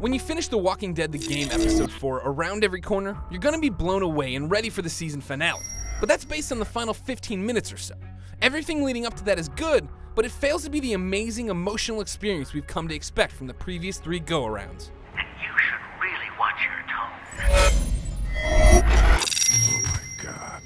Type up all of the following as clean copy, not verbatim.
When you finish The Walking Dead the game episode 4 around every corner, you're gonna be blown away and ready for the season finale. But that's based on the final 15 minutes or so. Everything leading up to that is good, but it fails to be the amazing emotional experience we've come to expect from the previous 3 go-arounds. And you should really watch your tone. Oh my God.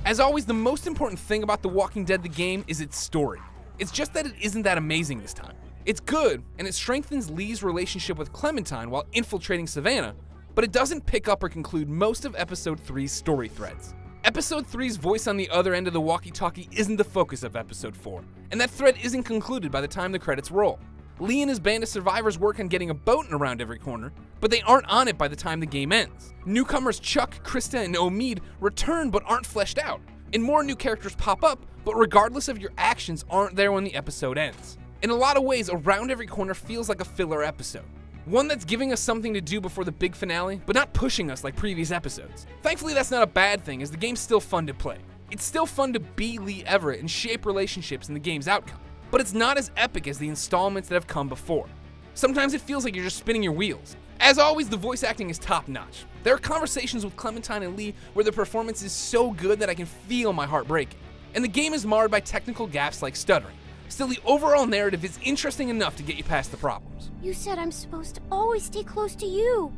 As always, the most important thing about The Walking Dead the game is its story. It's just that it isn't that amazing this time. It's good, and it strengthens Lee's relationship with Clementine while infiltrating Savannah, but it doesn't pick up or conclude most of Episode 3's story threads. Episode 3's voice on the other end of the walkie-talkie isn't the focus of Episode 4, and that thread isn't concluded by the time the credits roll. Lee and his band of survivors work on getting a boat around every corner, but they aren't on it by the time the game ends. Newcomers Chuck, Krista, and Omid return but aren't fleshed out, and more new characters pop up, but regardless of your actions aren't there when the episode ends. In a lot of ways, Around Every Corner feels like a filler episode. One that's giving us something to do before the big finale, but not pushing us like previous episodes. Thankfully, that's not a bad thing, as the game's still fun to play. It's still fun to be Lee Everett and shape relationships in the game's outcome, but it's not as epic as the installments that have come before. Sometimes it feels like you're just spinning your wheels. As always, the voice acting is top-notch. There are conversations with Clementine and Lee where the performance is so good that I can feel my heart breaking. And the game is marred by technical gaps like stuttering. Still, the overall narrative is interesting enough to get you past the problems. You said I'm supposed to always stay close to you.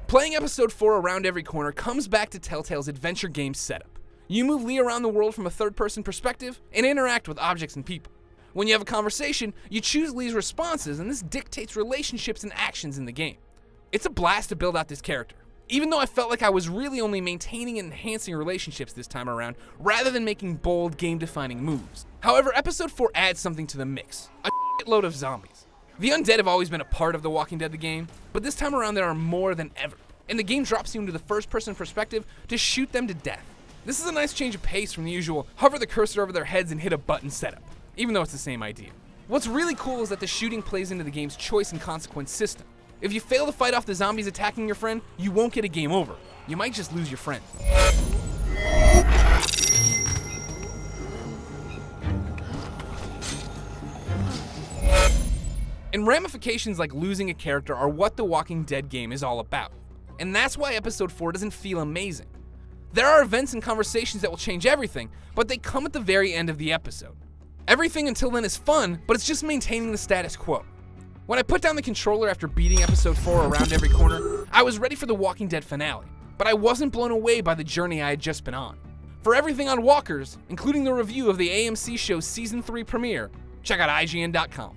Playing Episode 4 Around Every Corner comes back to Telltale's adventure game setup. You move Lee around the world from a third-person perspective and interact with objects and people. When you have a conversation, you choose Lee's responses, and this dictates relationships and actions in the game. It's a blast to build out this character, even though I felt like I was really only maintaining and enhancing relationships this time around, rather than making bold, game-defining moves. However, Episode 4 adds something to the mix, a shitload of zombies. The undead have always been a part of The Walking Dead the game, but this time around there are more than ever, and the game drops you into the first-person perspective to shoot them to death. This is a nice change of pace from the usual hover the cursor over their heads and hit a button setup, even though it's the same idea. What's really cool is that the shooting plays into the game's choice and consequence system. If you fail to fight off the zombies attacking your friend, you won't get a game over. You might just lose your friend. And ramifications like losing a character are what the Walking Dead game is all about. And that's why Episode 4 doesn't feel amazing. There are events and conversations that will change everything, but they come at the very end of the episode. Everything until then is fun, but it's just maintaining the status quo. When I put down the controller after beating Episode 4 Around Every Corner, I was ready for the Walking Dead finale, but I wasn't blown away by the journey I had just been on. For everything on Walkers, including the review of the AMC show's Season 3 premiere, check out IGN.com.